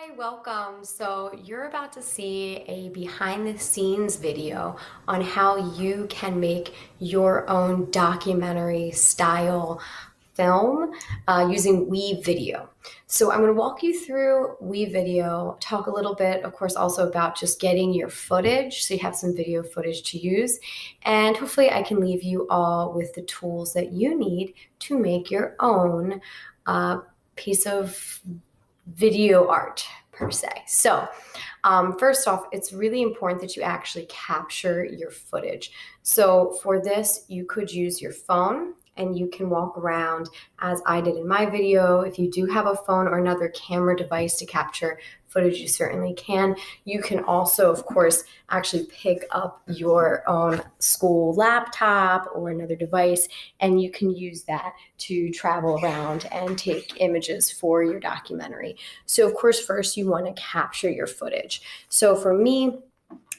Hi, welcome. So you're about to see a behind the scenes video on how you can make your own documentary style film using WeVideo. So I'm going to walk you through WeVideo, talk a little bit, of course, also about just getting your footage so you have some video footage to use. And hopefully I can leave you all with the tools that you need to make your own piece of video art per se. So first off, it's really important that you actually capture your footage. So for this, you could use your phone and you can walk around as I did in my video. If you do have a phone or another camera device to capture footage, you certainly can. You can also, of course, actually pick up your own school laptop or another device, and you can use that to travel around and take images for your documentary. So of course, first you want to capture your footage. So for me,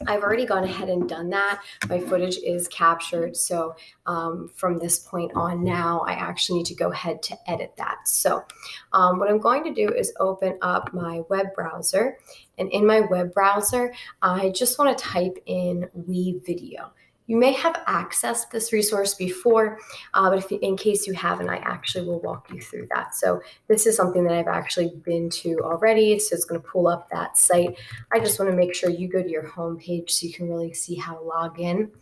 I've already gone ahead and done that. My footage is captured. So from this point on now, I actually need to go ahead to edit that. So what I'm going to do is open up my web browser. And in my web browser, I just want to type in WeVideo. You may have accessed this resource before, but in case you haven't, I actually will walk you through that. So this is something that I've actually been to already, so it's going to pull up that site. I just want to make sure you go to your home page so you can really see how to log in.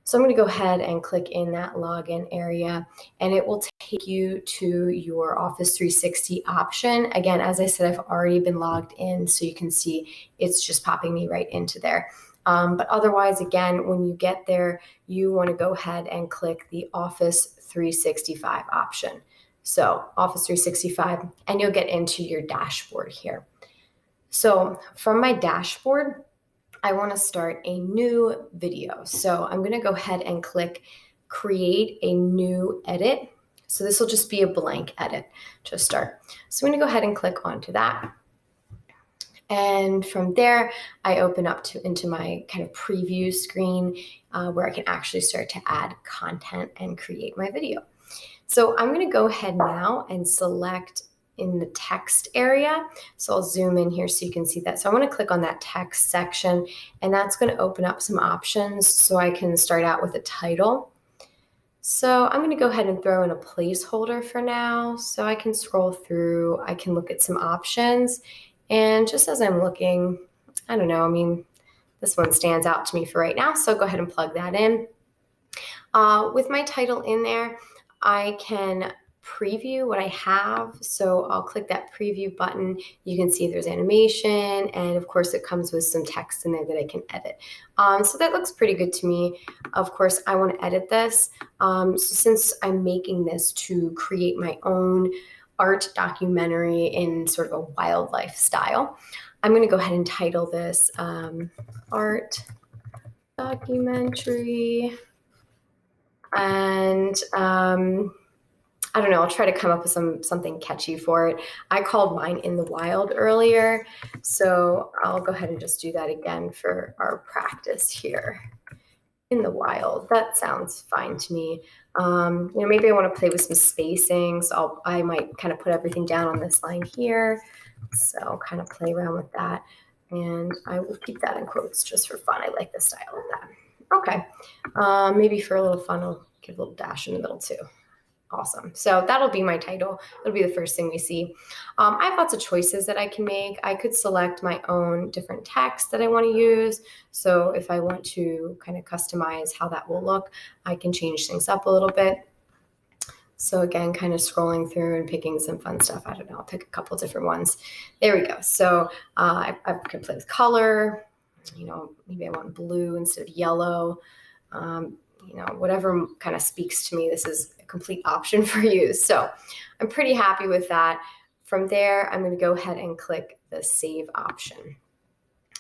So I'm going to go ahead and click in that login area, and it will take you to your Office 360 option. Again, as I said, I've already been logged in, so you can see it's just popping me right into there. But otherwise, again, when you get there, you want to go ahead and click the Office 365 option. So Office 365, and you'll get into your dashboard here. So from my dashboard, I want to start a new video. So I'm going to go ahead and click Create a New Edit. So this will just be a blank edit to start. So I'm going to go ahead and click onto that. And from there, I open up into my kind of preview screen where I can actually start to add content and create my video. So I'm going to go ahead now and select in the text area. So I'll zoom in here so you can see that. So I want to click on that text section, and that's going to open up some options so I can start out with a title. So I'm going to go ahead and throw in a placeholder for now so I can scroll through, I can look at some options. And just as I'm looking, I don't know, I mean, this one stands out to me for right now, so I'll go ahead and plug that in. With my title in there, I can preview what I have. So I'll click that preview button. You can see there's animation, and of course it comes with some text in there that I can edit. So that looks pretty good to me. Of course, I want to edit this. So since I'm making this to create my own art documentary in sort of a wildlife style, I'm going to go ahead and title this Art Documentary. And I don't know, I'll try to come up with something catchy for it. I called mine In the Wild earlier, so I'll go ahead and just do that again for our practice here. In the Wild, that sounds fine to me. Maybe I want to play with some spacing, so I might kind of put everything down on this line here. So I'll kind of play around with that, and I will keep that in quotes just for fun. I like the style of that. Okay, maybe for a little fun, I'll give a little dash in the middle too. Awesome. So that'll be my title. It'll be the first thing we see. I have lots of choices that I can make. I could select my own different text that I want to use. So if I want to kind of customize how that will look, I can change things up a little bit. So again, kind of scrolling through and picking some fun stuff. I don't know, I'll pick a couple different ones. There we go. So I can play with color. Maybe I want blue instead of yellow. Whatever kind of speaks to me, this is a complete option for you. So I'm pretty happy with that. From there, I'm going to go ahead and click the save option.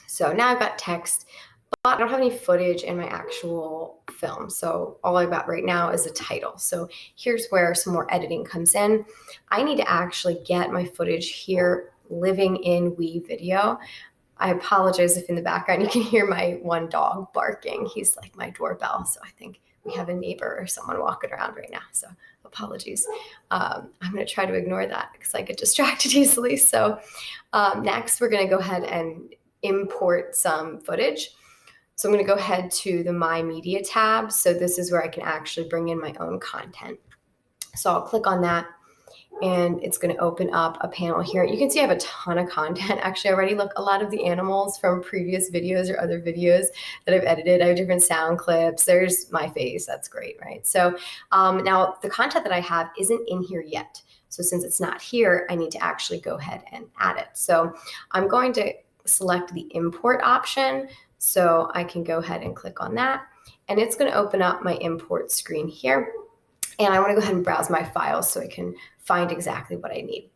So now I've got text, but I don't have any footage in my actual film. So all I've got right now is a title. So here's where some more editing comes in. I need to actually get my footage here living in WeVideo. I apologize if in the background you can hear my one dog barking. He's like my doorbell, so I think we have a neighbor or someone walking around right now, so apologies. I'm going to try to ignore that because I get distracted easily. So next, we're going to go ahead and import some footage. So I'm going to go ahead to the My Media tab. So this is where I can actually bring in my own content. So I'll click on that, and it's going to open up a panel here. You can see I have a ton of content. Actually, I already look a lot of the animals from previous videos or other videos that I've edited. I have different sound clips. There's my face. That's great, right? So now the content that I have isn't in here yet. So since it's not here, I need to actually go ahead and add it. So I'm going to select the import option. So I can go ahead and click on that, and it's going to open up my import screen here. And I want to go ahead and browse my files so I can find exactly what I need.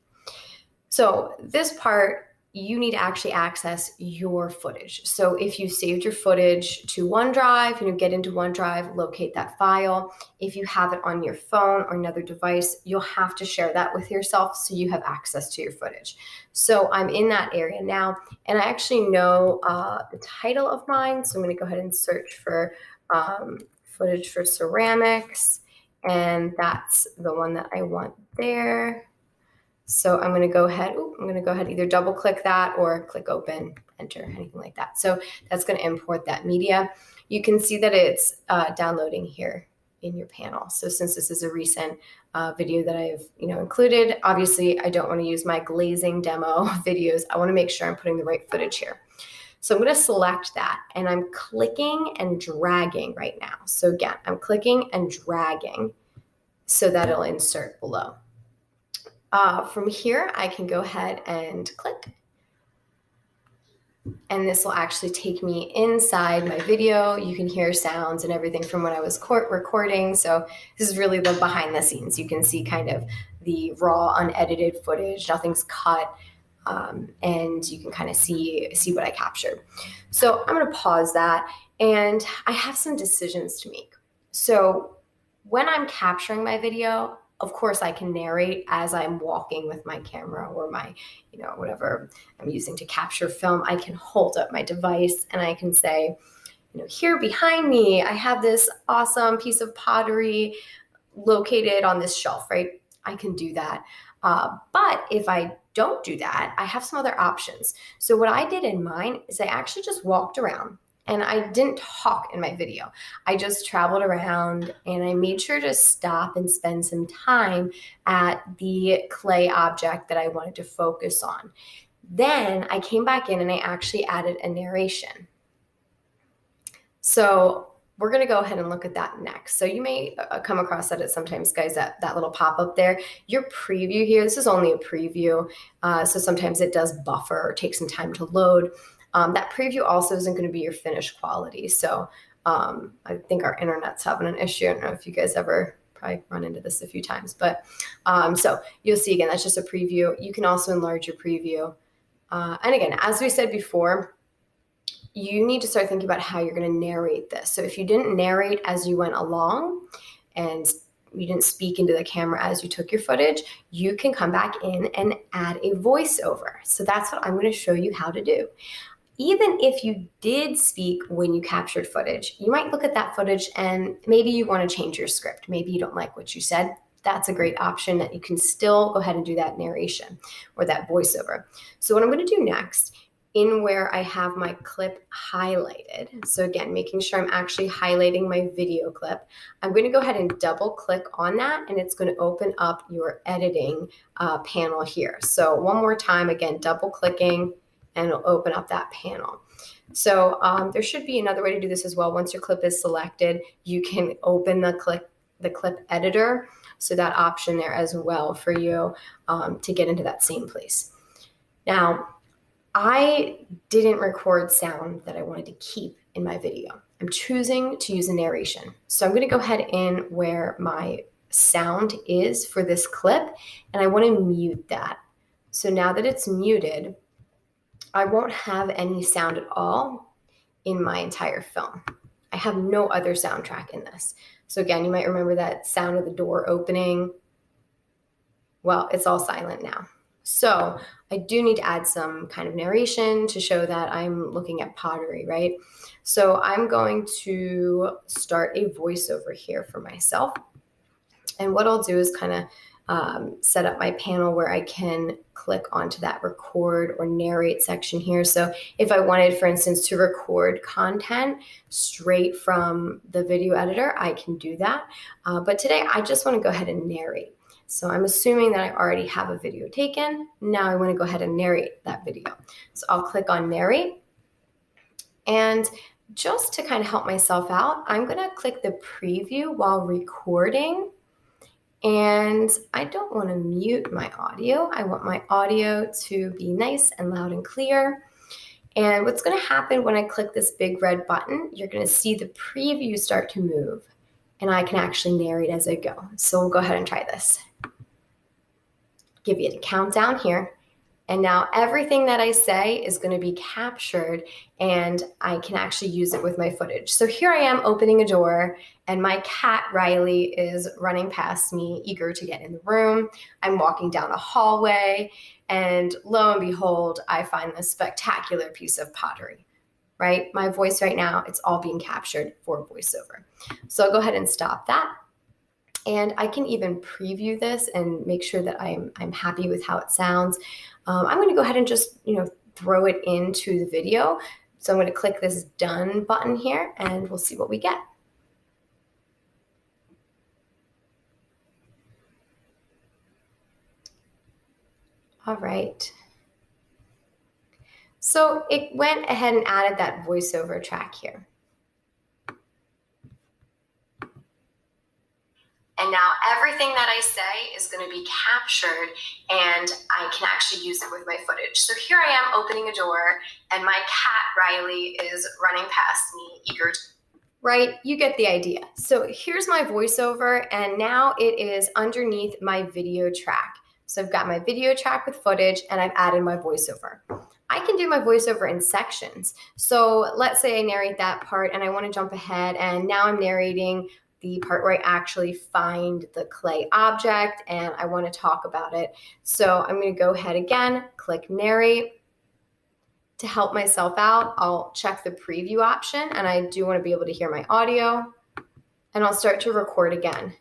So this part, you need to actually access your footage. So if you saved your footage to OneDrive, get into OneDrive, locate that file. If you have it on your phone or another device, you'll have to share that with yourself so you have access to your footage. So I'm in that area now, and I actually know the title of mine. So I'm going to go ahead and search for footage for ceramics. And that's the one that I want there. So I'm going to go ahead, either double click that or click open, enter, anything like that. So that's going to import that media. You can see that it's downloading here in your panel. So since this is a recent video that I've included, obviously I don't want to use my glazing demo videos. I want to make sure I'm putting the right footage here. So I'm going to select that, and I'm clicking and dragging right now. So again, I'm clicking and dragging so that it'll insert below. From here, I can go ahead and click, and this will actually take me inside my video. You can hear sounds and everything from when I was recording. So this is really the behind the scenes. You can see kind of the raw, unedited footage. Nothing's cut. And you can kind of see what I captured. So I'm going to pause that, and I have some decisions to make. So when I'm capturing my video, of course I can narrate as I'm walking with my camera or my, whatever I'm using to capture film. I can hold up my device and I can say, here behind me, I have this awesome piece of pottery located on this shelf, right? I can do that. But if I don't do that, I have some other options. So what I did in mine is I actually just walked around, and I didn't talk in my video. I just traveled around, and I made sure to stop and spend some time at the clay object that I wanted to focus on. Then I came back in and I actually added a narration. So we're going to go ahead and look at that next. So you may come across that sometimes, guys, that little pop-up there. Your preview here, this is only a preview, so sometimes it does buffer or take some time to load. That preview also isn't going to be your finished quality. So I think our internet's having an issue. I don't know if you guys ever probably run into this a few times, but so you'll see, again, that's just a preview. You can also enlarge your preview. And again, as we said before, you need to start thinking about how you're going to narrate this. So if you didn't narrate as you went along and you didn't speak into the camera as you took your footage, you can come back in and add a voiceover. So that's what I'm going to show you how to do. Even if you did speak when you captured footage, you might look at that footage and maybe you want to change your script. Maybe you don't like what you said. That's a great option that you can still go ahead and do that narration or that voiceover. So what I'm going to do next, in where I have my clip highlighted. So again, making sure I'm actually highlighting my video clip. I'm going to go ahead and double click on that, and it's going to open up your editing panel here. So one more time, again, double clicking, and it'll open up that panel. So there should be another way to do this as well. Once your clip is selected, you can open the clip editor. So that option there as well for you to get into that same place. Now, I didn't record sound that I wanted to keep in my video. I'm choosing to use a narration. So I'm going to go ahead in where my sound is for this clip, and I want to mute that. So now that it's muted, I won't have any sound at all in my entire film. I have no other soundtrack in this. So again, you might remember that sound of the door opening. Well, it's all silent now. So I do need to add some kind of narration to show that I'm looking at pottery, right? So I'm going to start a voiceover here for myself. And what I'll do is kind of set up my panel where I can click onto that record or narrate section here. So if I wanted, for instance, to record content straight from the video editor, I can do that. But today I just want to go ahead and narrate. So I'm assuming that I already have a video taken. Now I want to go ahead and narrate that video. So I'll click on narrate. And just to kind of help myself out, I'm going to click the preview while recording. And I don't want to mute my audio. I want my audio to be nice and loud and clear. And what's going to happen when I click this big red button, you're going to see the preview start to move. And I can actually narrate as I go. So we'll go ahead and try this. Give you a countdown here. And now everything that I say is going to be captured and I can actually use it with my footage. So here I am opening a door and my cat Riley is running past me, eager to get in the room. I'm walking down a hallway and lo and behold, I find this spectacular piece of pottery, right? My voice right now, it's all being captured for voiceover. So I'll go ahead and stop that. And I can even preview this and make sure that I'm happy with how it sounds. I'm going to go ahead and just, throw it into the video. So I'm going to click this done button here and we'll see what we get. All right. So it went ahead and added that voiceover track here. And now everything that I say is going to be captured and I can actually use it with my footage. So here I am opening a door and my cat Riley is running past me, eager to... Right, you get the idea. So here's my voiceover and now it is underneath my video track. So I've got my video track with footage and I've added my voiceover. I can do my voiceover in sections. So let's say I narrate that part and I want to jump ahead and now I'm narrating the part where I actually find the clay object and I want to talk about it. So I'm going to go ahead again, click narrate. To help myself out, I'll check the preview option and I do want to be able to hear my audio and I'll start to record again.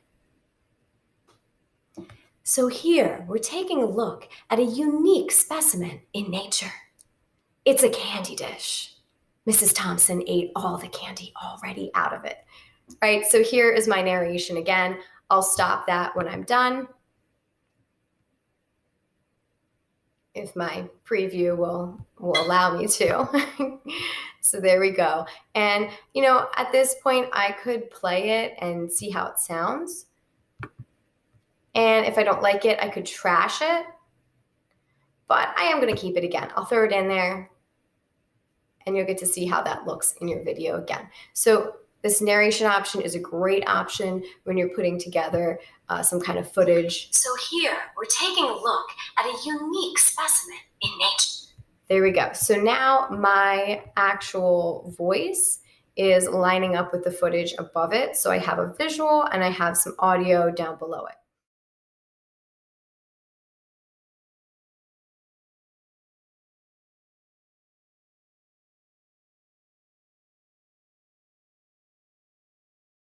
So here we're taking a look at a unique specimen in nature. It's a candy dish. Mrs. Thompson ate all the candy already out of it. Right, so here is my narration again. I'll stop that when I'm done. If my preview will allow me to. So there we go. And, at this point, I could play it and see how it sounds. And if I don't like it, I could trash it. But I am going to keep it again. I'll throw it in there. And you'll get to see how that looks in your video again. So this narration option is a great option when you're putting together some kind of footage. So here, we're taking a look at a unique specimen in nature. There we go. So now my actual voice is lining up with the footage above it. So I have a visual and I have some audio down below it.